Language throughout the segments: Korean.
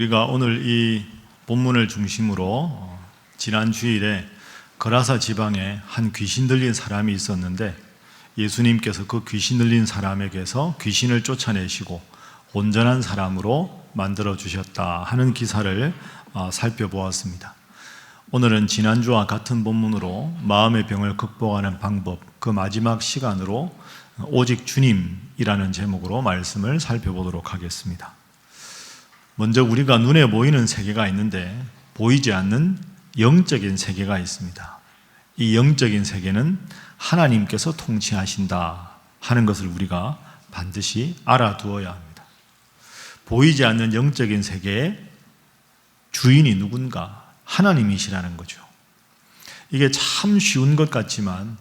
우리가 오늘 이 본문을 중심으로 지난 주일에 거라사 지방에 한 귀신 들린 사람이 있었는데 예수님께서 그 귀신 들린 사람에게서 귀신을 쫓아내시고 온전한 사람으로 만들어 주셨다 하는 기사를 살펴보았습니다. 오늘은 지난주와 같은 본문으로 마음의 병을 극복하는 방법, 그 마지막 시간으로 오직 주님이라는 제목으로 말씀을 살펴보도록 하겠습니다. 먼저 우리가 눈에 보이는 세계가 있는데 보이지 않는 영적인 세계가 있습니다. 이 영적인 세계는 하나님께서 통치하신다 하는 것을 우리가 반드시 알아두어야 합니다. 보이지 않는 영적인 세계의 주인이 누군가? 하나님이시라는 거죠. 이게 참 쉬운 것 같지만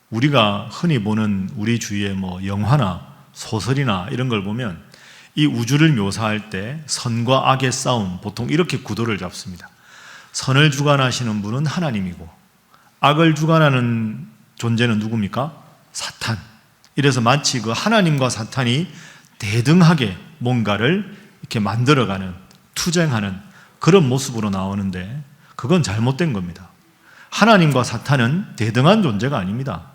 우리가 흔히 보는 우리 주위의 영화나 소설이나 이런 걸 보면 이 우주를 묘사할 때 선과 악의 싸움, 보통 이렇게 구도를 잡습니다. 선을 주관하시는 분은 하나님이고 악을 주관하는 존재는 누굽니까? 사탄. 이래서 마치 그 하나님과 사탄이 대등하게 뭔가를 이렇게 만들어가는, 투쟁하는 그런 모습으로 나오는데 그건 잘못된 겁니다. 하나님과 사탄은 대등한 존재가 아닙니다.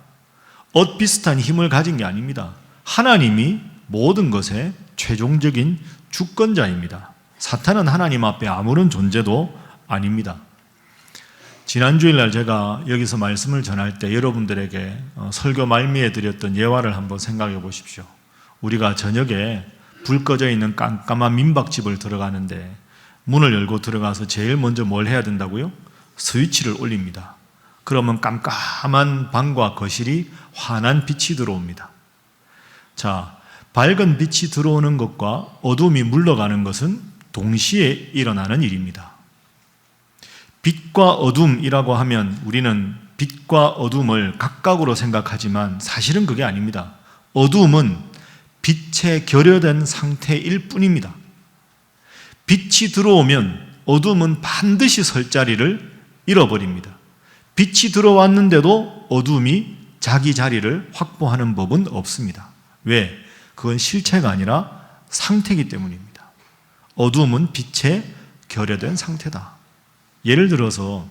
엇비슷한 힘을 가진 게 아닙니다. 하나님이 모든 것의 최종적인 주권자입니다. 사탄은 하나님 앞에 아무런 존재도 아닙니다. 지난 주일날 제가 여기서 말씀을 전할 때 여러분들에게 설교 말미에 드렸던 예화를 한번 생각해 보십시오. 우리가 저녁에 불 꺼져 있는 깜깜한 민박집을 들어가는데 문을 열고 들어가서 제일 먼저 뭘 해야 된다고요? 스위치를 올립니다. 그러면 깜깜한 방과 거실이 환한 빛이 들어옵니다. 자, 밝은 빛이 들어오는 것과 어둠이 물러가는 것은 동시에 일어나는 일입니다. 빛과 어둠이라고 하면 우리는 빛과 어둠을 각각으로 생각하지만 사실은 그게 아닙니다. 어둠은 빛에 결여된 상태일 뿐입니다. 빛이 들어오면 어둠은 반드시 설 자리를 잃어버립니다. 빛이 들어왔는데도 어둠이 자기 자리를 확보하는 법은 없습니다. 왜? 그건 실체가 아니라 상태이기 때문입니다. 어둠은 빛에 결여된 상태다. 예를 들어서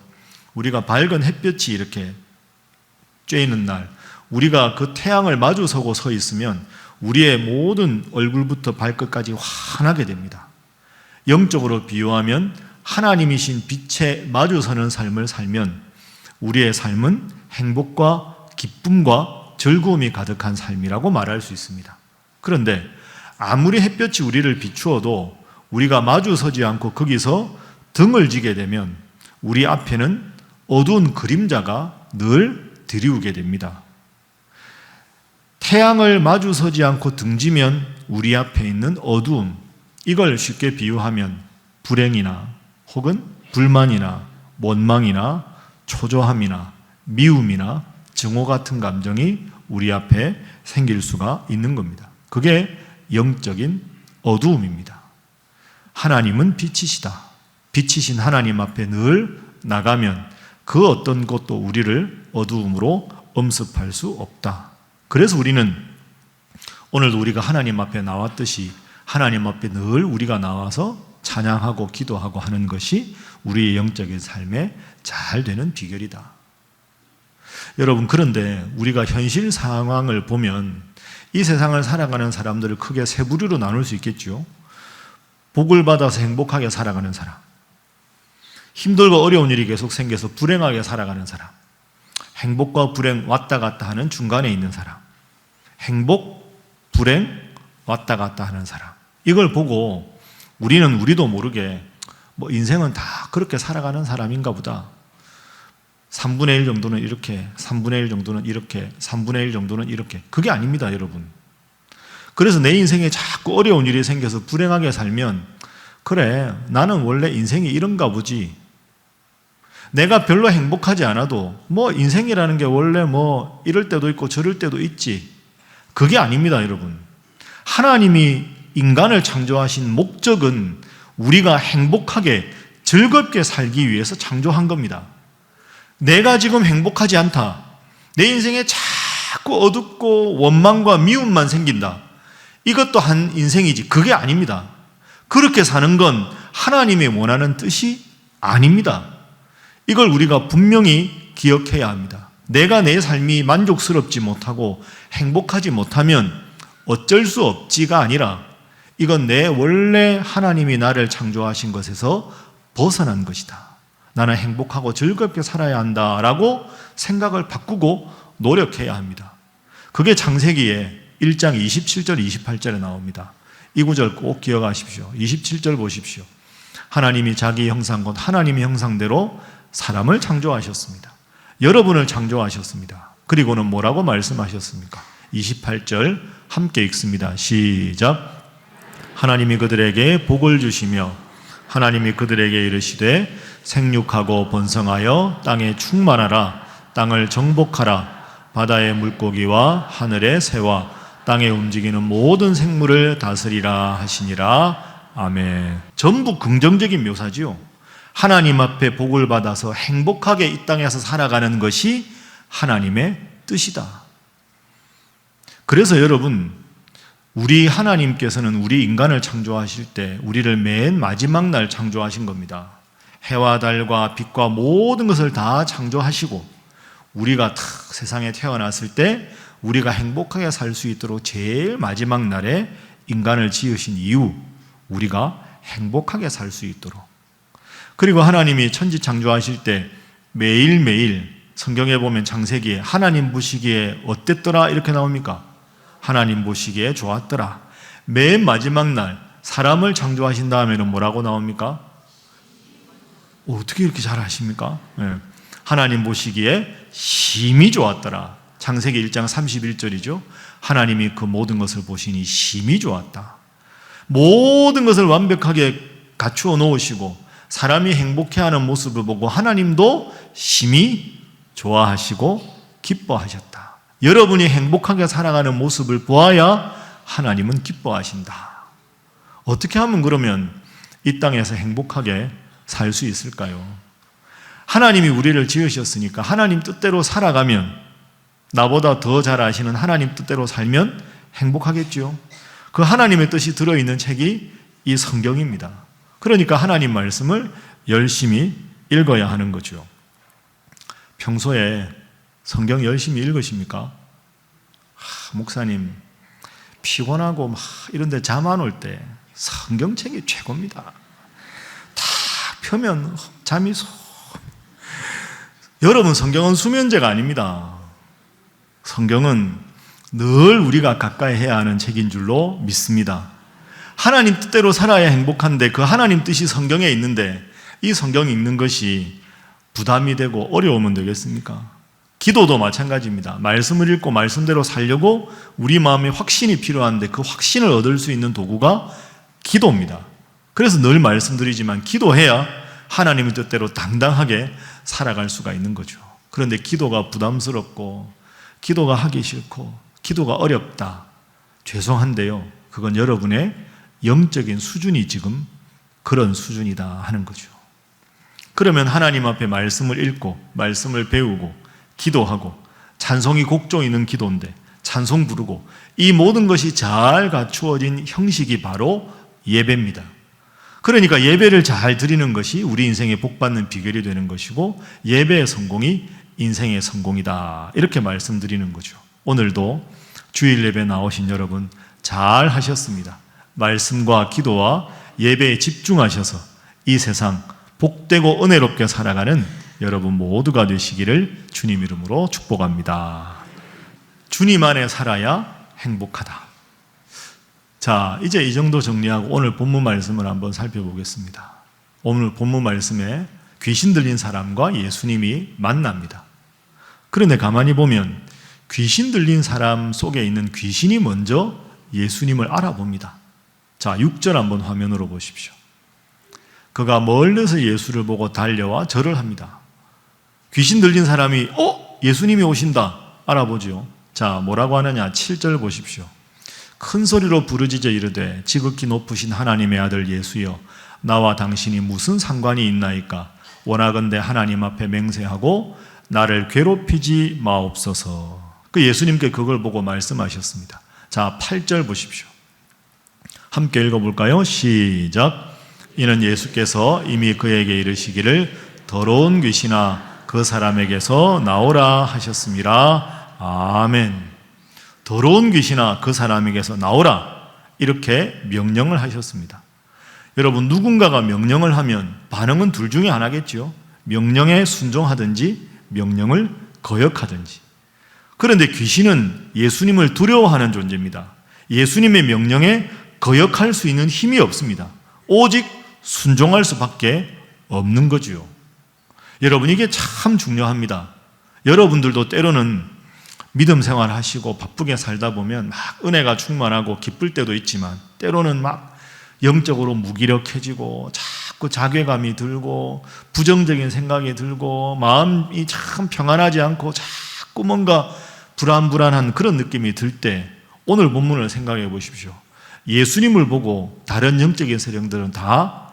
우리가 밝은 햇볕이 이렇게 쬐이는 날, 우리가 그 태양을 마주서고 서 있으면 우리의 모든 얼굴부터 발끝까지 환하게 됩니다. 영적으로 비유하면 하나님이신 빛에 마주서는 삶을 살면 우리의 삶은 행복과 기쁨과 즐거움이 가득한 삶이라고 말할 수 있습니다. 그런데 아무리 햇볕이 우리를 비추어도 우리가 마주서지 않고 거기서 등을 지게 되면 우리 앞에는 어두운 그림자가 늘 드리우게 됩니다. 태양을 마주서지 않고 등지면 우리 앞에 있는 어두움, 이걸 쉽게 비유하면 불행이나 혹은 불만이나 원망이나 초조함이나 미움이나 증오 같은 감정이 우리 앞에 생길 수가 있는 겁니다. 그게 영적인 어두움입니다. 하나님은 빛이시다. 빛이신 하나님 앞에 늘 나가면 그 어떤 것도 우리를 어두움으로 엄습할 수 없다. 그래서 우리는 오늘도 우리가 하나님 앞에 나왔듯이 하나님 앞에 늘 우리가 나와서 찬양하고 기도하고 하는 것이 우리의 영적인 삶에 잘 되는 비결이다. 여러분, 그런데 우리가 현실 상황을 보면 이 세상을 살아가는 사람들을 크게 세 부류로 나눌 수 있겠죠. 복을 받아서 행복하게 살아가는 사람, 힘들고 어려운 일이 계속 생겨서 불행하게 살아가는 사람, 행복과 불행 왔다 갔다 하는 중간에 있는 사람, 행복, 불행 왔다 갔다 하는 사람. 이걸 보고 우리는 우리도 모르게 인생은 다 그렇게 살아가는 사람인가 보다. 3분의 1 정도는 이렇게, 3분의 1 정도는 이렇게, 3분의 1 정도는 이렇게. 그게 아닙니다, 여러분. 그래서 내 인생에 자꾸 어려운 일이 생겨서 불행하게 살면 그래, 나는 원래 인생이 이런가 보지. 내가 별로 행복하지 않아도 인생이라는 게 원래 이럴 때도 있고 저럴 때도 있지. 그게 아닙니다, 여러분. 하나님이 인간을 창조하신 목적은 우리가 행복하게 즐겁게 살기 위해서 창조한 겁니다. 내가 지금 행복하지 않다. 내 인생에 자꾸 어둡고 원망과 미움만 생긴다. 이것도 한 인생이지. 그게 아닙니다. 그렇게 사는 건 하나님의 원하는 뜻이 아닙니다. 이걸 우리가 분명히 기억해야 합니다. 내가 내 삶이 만족스럽지 못하고 행복하지 못하면 어쩔 수 없지가 아니라 이건 내 원래 하나님이 나를 창조하신 것에서 벗어난 것이다. 나는 행복하고 즐겁게 살아야 한다라고 생각을 바꾸고 노력해야 합니다. 그게 창세기에 1장 27절 28절에 나옵니다. 이 구절 꼭 기억하십시오. 27절 보십시오. 하나님이 자기 형상 곧 하나님의 형상대로 사람을 창조하셨습니다. 여러분을 창조하셨습니다. 그리고는 뭐라고 말씀하셨습니까? 28절 함께 읽습니다. 시작. 하나님이 그들에게 복을 주시며 하나님이 그들에게 이르시되 생육하고 번성하여 땅에 충만하라. 땅을 정복하라. 바다의 물고기와 하늘의 새와 땅에 움직이는 모든 생물을 다스리라 하시니라. 아멘. 전부 긍정적인 묘사지요. 하나님 앞에 복을 받아서 행복하게 이 땅에서 살아가는 것이 하나님의 뜻이다. 그래서 여러분, 우리 하나님께서는 우리 인간을 창조하실 때 우리를 맨 마지막 날 창조하신 겁니다. 해와 달과 빛과 모든 것을 다 창조하시고 우리가 탁 세상에 태어났을 때 우리가 행복하게 살 수 있도록 제일 마지막 날에 인간을 지으신 이유, 우리가 행복하게 살 수 있도록. 그리고 하나님이 천지 창조하실 때 매일매일 성경에 보면 창세기에 하나님 보시기에 어땠더라 이렇게 나옵니까? 하나님 보시기에 좋았더라. 맨 마지막 날 사람을 창조하신 다음에는 뭐라고 나옵니까? 어떻게 이렇게 잘 아십니까? 네. 하나님 보시기에 심히 좋았더라. 창세기 1장 31절이죠. 하나님이 그 모든 것을 보시니 심히 좋았다. 모든 것을 완벽하게 갖추어 놓으시고 사람이 행복해하는 모습을 보고 하나님도 심히 좋아하시고 기뻐하셨다. 여러분이 행복하게 살아가는 모습을 보아야 하나님은 기뻐하신다. 어떻게 하면 그러면 이 땅에서 행복하게 살 수 있을까요? 하나님이 우리를 지으셨으니까 하나님 뜻대로 살아가면, 나보다 더 잘 아시는 하나님 뜻대로 살면 행복하겠죠. 그 하나님의 뜻이 들어있는 책이 이 성경입니다. 그러니까 하나님 말씀을 열심히 읽어야 하는 거죠. 평소에 성경 열심히 읽으십니까? 목사님, 피곤하고 막 이런데 잠 안 올 때 성경책이 최고입니다. 다 펴면 잠이 여러분, 성경은 수면제가 아닙니다. 성경은 늘 우리가 가까이 해야 하는 책인 줄로 믿습니다. 하나님 뜻대로 살아야 행복한데 그 하나님 뜻이 성경에 있는데 이 성경 읽는 것이 부담이 되고 어려우면 되겠습니까? 기도도 마찬가지입니다. 말씀을 읽고 말씀대로 살려고 우리 마음에 확신이 필요한데 그 확신을 얻을 수 있는 도구가 기도입니다. 그래서 늘 말씀드리지만 기도해야 하나님의 뜻대로 당당하게 살아갈 수가 있는 거죠. 그런데 기도가 부담스럽고 기도가 하기 싫고 기도가 어렵다. 죄송한데요. 그건 여러분의 영적인 수준이 지금 그런 수준이다 하는 거죠. 그러면 하나님 앞에 말씀을 읽고 말씀을 배우고 기도하고 찬송이 곡종 있는 기도인데 찬송 부르고 이 모든 것이 잘 갖추어진 형식이 바로 예배입니다. 그러니까 예배를 잘 드리는 것이 우리 인생에 복받는 비결이 되는 것이고 예배의 성공이 인생의 성공이다. 이렇게 말씀드리는 거죠. 오늘도 주일 예배 나오신 여러분 잘 하셨습니다. 말씀과 기도와 예배에 집중하셔서 이 세상 복되고 은혜롭게 살아가는 여러분 모두가 되시기를 주님 이름으로 축복합니다. 주님 안에 살아야 행복하다. 자, 이제 이 정도 정리하고 오늘 본문 말씀을 한번 살펴보겠습니다. 오늘 본문 말씀에 귀신 들린 사람과 예수님이 만납니다. 그런데 가만히 보면 귀신 들린 사람 속에 있는 귀신이 먼저 예수님을 알아봅니다. 자, 6절 한번 화면으로 보십시오. 그가 멀리서 예수를 보고 달려와 절을 합니다. 귀신 들린 사람이 예수님이 오신다 알아보죠. 자, 뭐라고 하느냐 7절 보십시오. 큰 소리로 부르짖어 이르되 지극히 높으신 하나님의 아들 예수여 나와 당신이 무슨 상관이 있나이까 원하건대 하나님 앞에 맹세하고 나를 괴롭히지 마옵소서. 그 예수님께 그걸 보고 말씀하셨습니다. 자, 8절 보십시오. 함께 읽어볼까요? 시작. 이는 예수께서 이미 그에게 이르시기를 더러운 귀신아 그 사람에게서 나오라 하셨습니다. 아멘. 더러운 귀신아 그 사람에게서 나오라, 이렇게 명령을 하셨습니다. 여러분, 누군가가 명령을 하면 반응은 둘 중에 하나겠죠. 명령에 순종하든지 명령을 거역하든지. 그런데 귀신은 예수님을 두려워하는 존재입니다. 예수님의 명령에 거역할 수 있는 힘이 없습니다. 오직 순종할 수밖에 없는 거지요. 여러분, 이게 참 중요합니다. 여러분들도 때로는 믿음 생활 하시고 바쁘게 살다 보면 막 은혜가 충만하고 기쁠 때도 있지만, 때로는 막 영적으로 무기력해지고 자꾸 자괴감이 들고 부정적인 생각이 들고 마음이 참 평안하지 않고 자꾸 뭔가 불안한 그런 느낌이 들 때, 오늘 본문을 생각해 보십시오. 예수님을 보고 다른 영적인 세력들은 다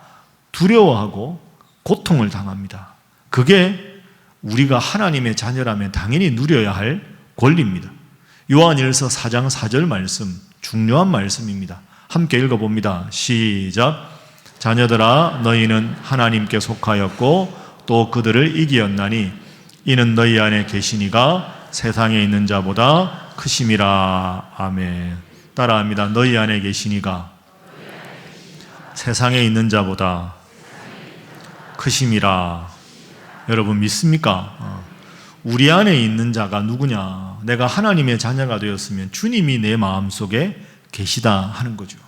두려워하고 고통을 당합니다. 그게 우리가 하나님의 자녀라면 당연히 누려야 할 권리입니다. 요한일서 4장 4절 말씀, 중요한 말씀입니다. 함께 읽어봅니다. 시작. 자녀들아 너희는 하나님께 속하였고 또 그들을 이기었나니 이는 너희 안에 계시니가 세상에 있는 자보다 크심이라. 아멘. 따라합니다. 너희 안에 계시니가 세상에 있는 자보다 크심이라. 여러분 믿습니까? 우리 안에 있는 자가 누구냐? 내가 하나님의 자녀가 되었으면 주님이 내 마음속에 계시다 하는 거죠.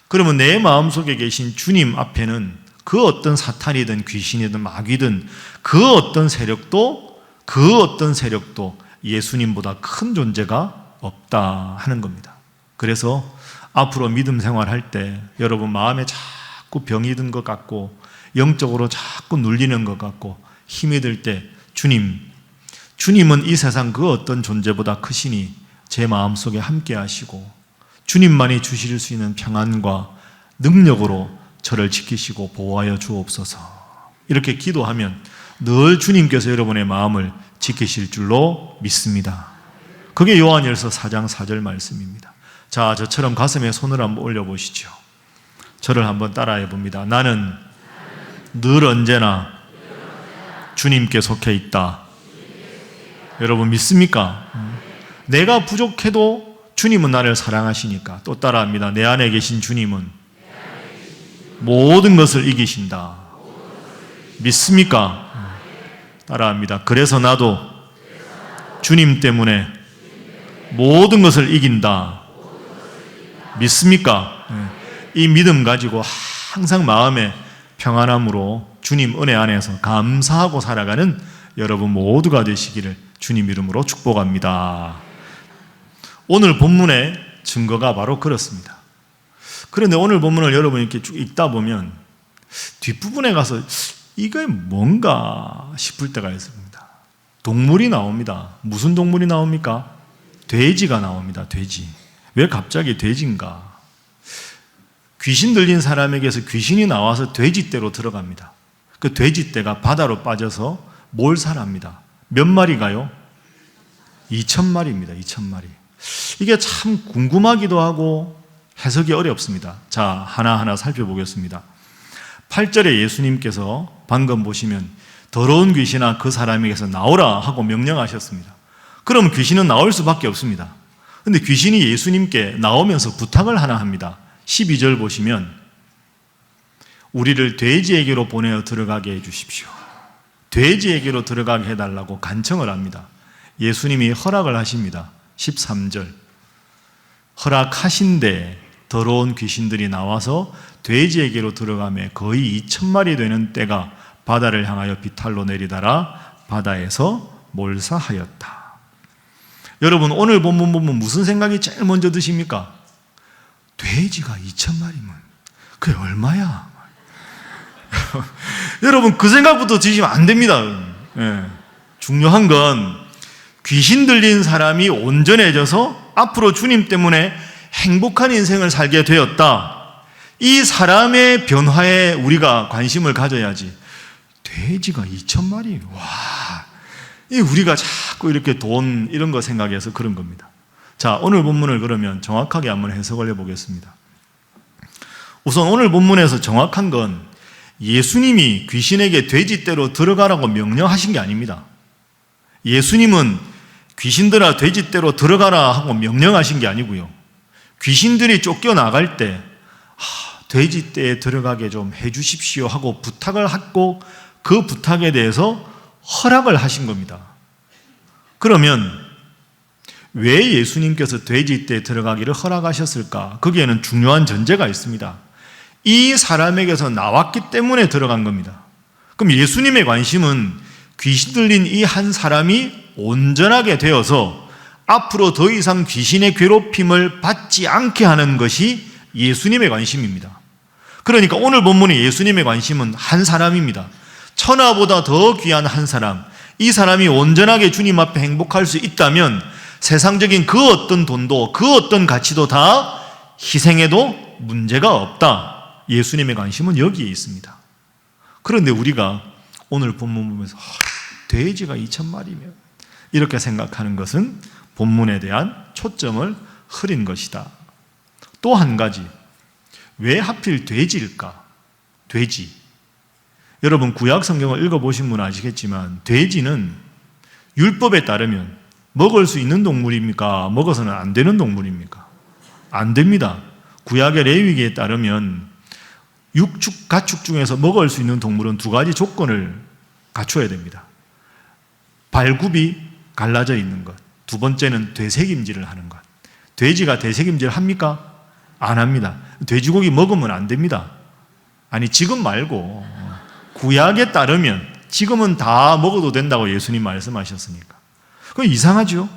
그러면 내 마음속에 계신 주님 앞에는 그 어떤 사탄이든 귀신이든 마귀든 그 어떤 세력도 예수님보다 큰 존재가 없다 하는 겁니다. 그래서 앞으로 믿음 생활할 때 여러분 마음에 자꾸 병이 든 것 같고 영적으로 자꾸 눌리는 것 같고 힘이 들 때 주님은 이 세상 그 어떤 존재보다 크시니 제 마음속에 함께 하시고 주님만이 주실 수 있는 평안과 능력으로 저를 지키시고 보호하여 주옵소서. 이렇게 기도하면 늘 주님께서 여러분의 마음을 지키실 줄로 믿습니다. 그게 요한일서 4장 4절 말씀입니다. 자, 저처럼 가슴에 손을 한번 올려보시죠. 저를 한번 따라해 봅니다. 나는 늘 언제나 주님께 속해 있다. 여러분 믿습니까? 내가 부족해도 주님은 나를 사랑하시니까. 또 따라합니다. 내 안에 계신 주님은 모든 것을 이기신다. 믿습니까? 따라합니다. 그래서 나도 주님 때문에 모든 것을 이긴다. 믿습니까? 이 믿음 가지고 항상 마음에 평안함으로 주님 은혜 안에서 감사하고 살아가는 여러분 모두가 되시기를 주님 이름으로 축복합니다. 오늘 본문의 증거가 바로 그렇습니다. 그런데 오늘 본문을 여러분이 이렇게 쭉 읽다 보면 뒷부분에 가서 이게 뭔가 싶을 때가 있습니다. 동물이 나옵니다. 무슨 동물이 나옵니까? 돼지가 나옵니다. 돼지. 왜 갑자기 돼지인가? 귀신 들린 사람에게서 귀신이 나와서 돼지떼로 들어갑니다. 그 돼지떼가 바다로 빠져서 몰살합니다. 몇 마리가요? 2,000마리입니다. 2,000마리. 이게 참 궁금하기도 하고 해석이 어렵습니다. 자, 하나하나 살펴보겠습니다. 8절에 예수님께서 방금 보시면 더러운 귀신아 그 사람에게서 나오라 하고 명령하셨습니다. 그럼 귀신은 나올 수밖에 없습니다. 그런데 귀신이 예수님께 나오면서 부탁을 하나 합니다. 12절 보시면 우리를 돼지에게로 보내어 들어가게 해주십시오. 돼지에게로 들어가게 해달라고 간청을 합니다. 예수님이 허락을 하십니다. 13절 허락하신데 더러운 귀신들이 나와서 돼지에게로 들어가며 거의 2,000마리 되는 떼가 바다를 향하여 비탈로 내리다라 바다에서 몰사하였다. 여러분 오늘 본문 보면 무슨 생각이 제일 먼저 드십니까? 돼지가 2,000마리면 그게 얼마야? 여러분 그 생각부터 드시면 안 됩니다. 중요한 건 귀신 들린 사람이 온전해져서 앞으로 주님 때문에 행복한 인생을 살게 되었다. 이 사람의 변화에 우리가 관심을 가져야지. 돼지가 2,000마리? 와, 우리가 자꾸 이렇게 돈 이런 거 생각해서 그런 겁니다. 자, 오늘 본문을 그러면 정확하게 한번 해석을 해보겠습니다. 우선 오늘 본문에서 정확한 건 예수님이 귀신에게 돼지떼로 들어가라고 명령하신 게 아닙니다. 예수님은 귀신들아 돼지떼로 들어가라 하고 명령하신 게 아니고요. 귀신들이 쫓겨나갈 때 돼지떼에 들어가게 좀 해주십시오 하고 부탁을 하고 그 부탁에 대해서 허락을 하신 겁니다. 그러면 왜 예수님께서 돼지떼에 들어가기를 허락하셨을까? 거기에는 중요한 전제가 있습니다. 이 사람에게서 나왔기 때문에 들어간 겁니다. 그럼 예수님의 관심은 귀신 들린 이 한 사람이 온전하게 되어서 앞으로 더 이상 귀신의 괴롭힘을 받지 않게 하는 것이 예수님의 관심입니다. 그러니까 오늘 본문의 예수님의 관심은 한 사람입니다. 천하보다 더 귀한 한 사람, 이 사람이 온전하게 주님 앞에 행복할 수 있다면 세상적인 그 어떤 돈도 그 어떤 가치도 다 희생해도 문제가 없다. 예수님의 관심은 여기에 있습니다. 그런데 우리가 오늘 본문 보면서 돼지가 2,000마리면 이렇게 생각하는 것은 본문에 대한 초점을 흐린 것이다. 또 한 가지, 왜 하필 돼지일까? 돼지. 여러분 구약 성경을 읽어보신 분은 아시겠지만 돼지는 율법에 따르면 먹을 수 있는 동물입니까? 먹어서는 안 되는 동물입니까? 안 됩니다. 구약의 레위기에 따르면 육축, 가축 중에서 먹을 수 있는 동물은 두 가지 조건을 갖춰야 됩니다. 발굽이 갈라져 있는 것, 두 번째는 되새김질을 하는 것. 돼지가 되새김질 합니까? 안 합니다. 돼지고기 먹으면 안 됩니다. 아니 지금 말고 구약에 따르면 지금은 다 먹어도 된다고 예수님 말씀하셨으니까. 그건 이상하죠?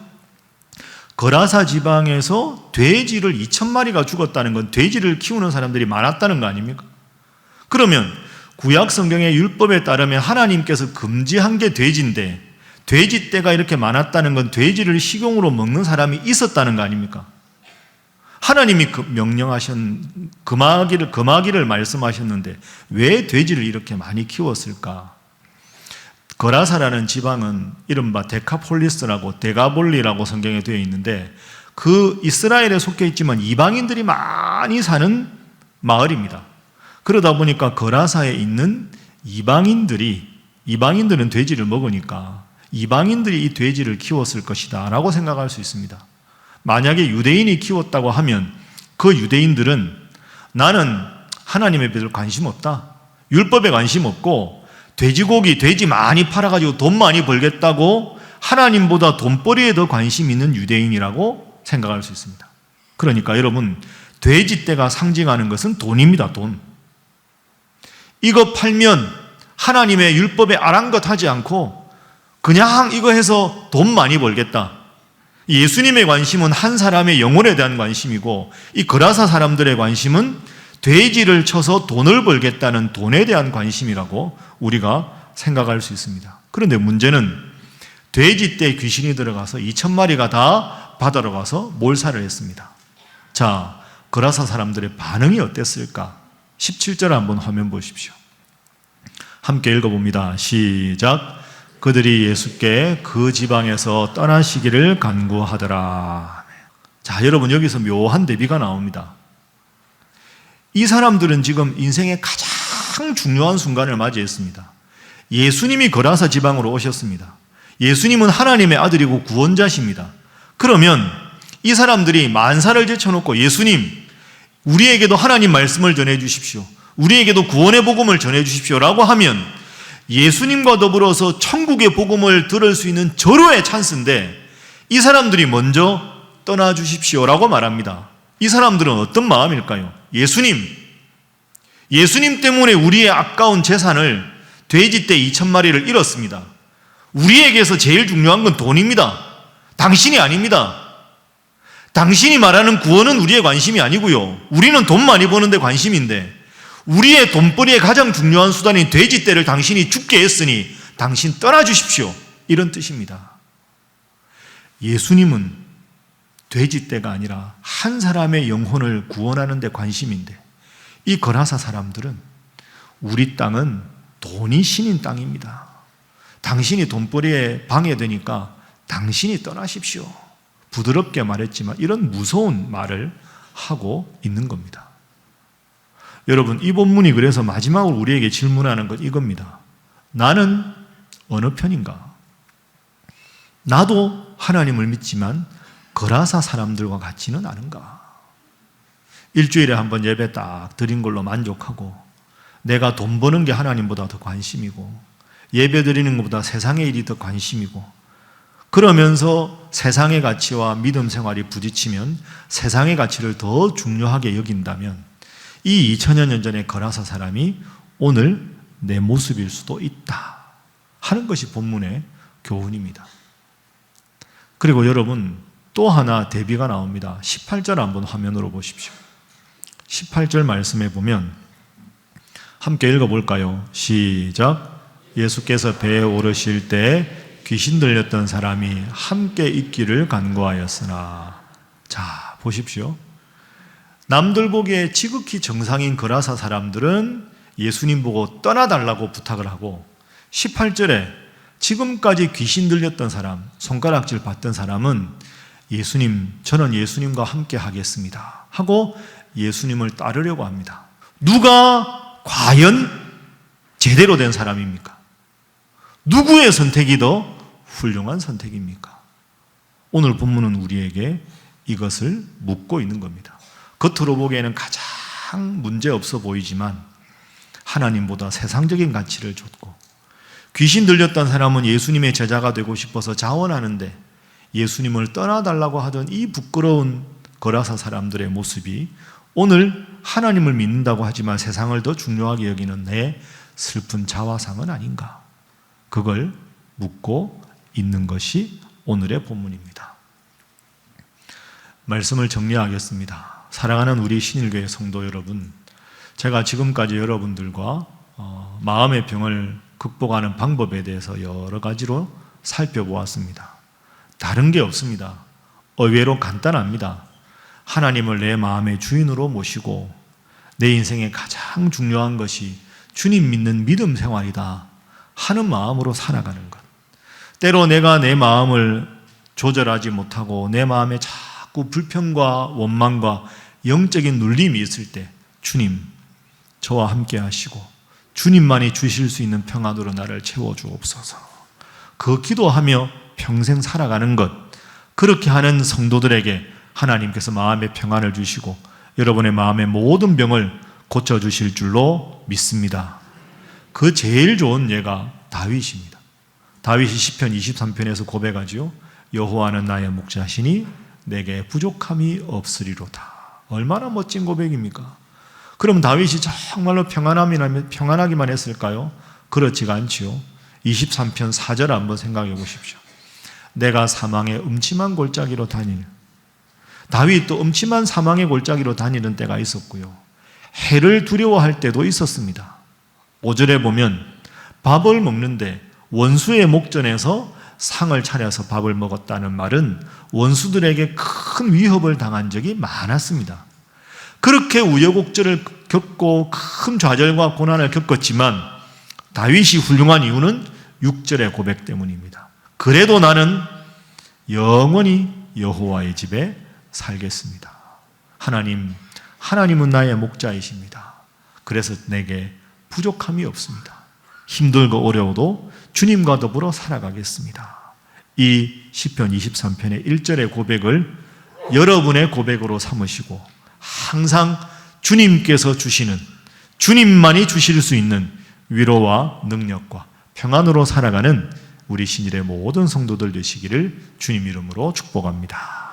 거라사 지방에서 돼지를 2,000마리가 죽었다는 건 돼지를 키우는 사람들이 많았다는 거 아닙니까? 그러면 구약 성경의 율법에 따르면 하나님께서 금지한 게 돼지인데 돼지떼가 이렇게 많았다는 건 돼지를 식용으로 먹는 사람이 있었다는 거 아닙니까? 하나님이 금하기를 말씀하셨는데 왜 돼지를 이렇게 많이 키웠을까? 거라사라는 지방은 이른바 데카폴리스라고 데가볼리라고 성경에 되어 있는데 그 이스라엘에 속해 있지만 이방인들이 많이 사는 마을입니다. 그러다 보니까 거라사에 있는 이방인들은 돼지를 먹으니까 이방인들이 이 돼지를 키웠을 것이다 라고 생각할 수 있습니다. 만약에 유대인이 키웠다고 하면 그 유대인들은 나는 하나님에 별 관심 없다, 율법에 관심 없고 돼지고기, 돼지 많이 팔아가지고 돈 많이 벌겠다고 하나님보다 돈벌이에 더 관심 있는 유대인이라고 생각할 수 있습니다. 그러니까 여러분 돼지떼가 상징하는 것은 돈입니다. 돈. 이거 팔면 하나님의 율법에 아랑곳하지 않고 그냥 이거 해서 돈 많이 벌겠다. 예수님의 관심은 한 사람의 영혼에 대한 관심이고 이 거라사 사람들의 관심은 돼지를 쳐서 돈을 벌겠다는 돈에 대한 관심이라고 우리가 생각할 수 있습니다. 그런데 문제는 돼지떼 귀신이 들어가서 2,000마리가 다 바다로 가서 몰살을 했습니다. 자, 거라사 사람들의 반응이 어땠을까? 17절 한번 화면 보십시오. 함께 읽어봅니다. 시작. 그들이 예수께 그 지방에서 떠나시기를 간구하더라. 자, 여러분 여기서 묘한 대비가 나옵니다. 이 사람들은 지금 인생의 가장 중요한 순간을 맞이했습니다. 예수님이 거라사 지방으로 오셨습니다. 예수님은 하나님의 아들이고 구원자십니다. 그러면 이 사람들이 만사를 제쳐놓고 예수님, 우리에게도 하나님 말씀을 전해주십시오, 우리에게도 구원의 복음을 전해주십시오 라고 하면 예수님과 더불어서 천국의 복음을 들을 수 있는 절호의 찬스인데 이 사람들이 먼저 떠나주십시오 라고 말합니다. 이 사람들은 어떤 마음일까요? 예수님 때문에 우리의 아까운 재산을 돼지떼 2,000마리를 잃었습니다. 우리에게서 제일 중요한 건 돈입니다. 당신이 아닙니다. 당신이 말하는 구원은 우리의 관심이 아니고요, 우리는 돈 많이 버는 데 관심인데 우리의 돈벌이의 가장 중요한 수단인 돼지떼를 당신이 죽게 했으니 당신 떠나주십시오, 이런 뜻입니다. 예수님은 돼지떼가 아니라 한 사람의 영혼을 구원하는 데 관심인데 이 거라사 사람들은 우리 땅은 돈이 신인 땅입니다, 당신이 돈벌이에 방해되니까 당신이 떠나십시오, 부드럽게 말했지만 이런 무서운 말을 하고 있는 겁니다. 여러분, 이 본문이 그래서 마지막으로 우리에게 질문하는 건 이겁니다. 나는 어느 편인가? 나도 하나님을 믿지만 거라사 사람들과 같지는 않은가? 일주일에 한번 예배 딱 드린 걸로 만족하고 내가 돈 버는 게 하나님보다 더 관심이고 예배 드리는 것보다 세상의 일이 더 관심이고 그러면서 세상의 가치와 믿음 생활이 부딪히면 세상의 가치를 더 중요하게 여긴다면 이 2000여 년 전의 거라사 사람이 오늘 내 모습일 수도 있다 하는 것이 본문의 교훈입니다. 그리고 여러분, 또 하나 대비가 나옵니다. 18절 한번 화면으로 보십시오. 18절 말씀에 보면 함께 읽어볼까요? 시작. 예수께서 배에 오르실 때 귀신 들렸던 사람이 함께 있기를 간구하였으나. 자, 보십시오. 남들 보기에 지극히 정상인 거라사 사람들은 예수님 보고 떠나달라고 부탁을 하고 18절에 지금까지 귀신 들렸던 사람, 손가락질 받던 사람은 예수님, 저는 예수님과 함께 하겠습니다 하고 예수님을 따르려고 합니다. 누가 과연 제대로 된 사람입니까? 누구의 선택이 더 훌륭한 선택입니까? 오늘 본문은 우리에게 이것을 묻고 있는 겁니다. 겉으로 보기에는 가장 문제없어 보이지만 하나님보다 세상적인 가치를 줬고 귀신 들렸던 사람은 예수님의 제자가 되고 싶어서 자원하는데 예수님을 떠나달라고 하던 이 부끄러운 거라사 사람들의 모습이 오늘 하나님을 믿는다고 하지만 세상을 더 중요하게 여기는 내 슬픈 자화상은 아닌가? 그걸 묻고 있는 것이 오늘의 본문입니다. 말씀을 정리하겠습니다. 사랑하는 우리 신일교회 성도 여러분, 제가 지금까지 여러분들과 마음의 병을 극복하는 방법에 대해서 여러 가지로 살펴보았습니다. 다른 게 없습니다. 의외로 간단합니다. 하나님을 내 마음의 주인으로 모시고 내 인생에 가장 중요한 것이 주님 믿는 믿음 생활이다 하는 마음으로 살아가는 것. 때로 내가 내 마음을 조절하지 못하고 내 마음에 자꾸 불평과 원망과 영적인 눌림이 있을 때 주님, 저와 함께 하시고 주님만이 주실 수 있는 평안으로 나를 채워주옵소서. 그 기도하며 평생 살아가는 것, 그렇게 하는 성도들에게 하나님께서 마음의 평안을 주시고 여러분의 마음의 모든 병을 고쳐주실 줄로 믿습니다. 그 제일 좋은 예가 다윗입니다. 다윗이 시편 23편에서 고백하지요. 여호와는 나의 목자시니 내게 부족함이 없으리로다. 얼마나 멋진 고백입니까? 그럼 다윗이 정말로 평안하기만 했을까요? 그렇지가 않지요. 23편 4절 한번 생각해 보십시오. 내가 사망의 음침한 골짜기로 다니는, 다윗도 음침한 사망의 골짜기로 다니는 때가 있었고요. 해를 두려워할 때도 있었습니다. 5절에 보면 밥을 먹는데 원수의 목전에서 상을 차려서 밥을 먹었다는 말은 원수들에게 큰 위협을 당한 적이 많았습니다. 그렇게 우여곡절을 겪고 큰 좌절과 고난을 겪었지만 다윗이 훌륭한 이유는 6절의 고백 때문입니다. 그래도 나는 영원히 여호와의 집에 살겠습니다. 하나님은 나의 목자이십니다. 그래서 내게 부족함이 없습니다. 힘들고 어려워도 주님과 더불어 살아가겠습니다. 이 시편 23편의 1절의 고백을 여러분의 고백으로 삼으시고 항상 주님께서 주시는, 주님만이 주실 수 있는 위로와 능력과 평안으로 살아가는 우리 신일의 모든 성도들 되시기를 주님 이름으로 축복합니다.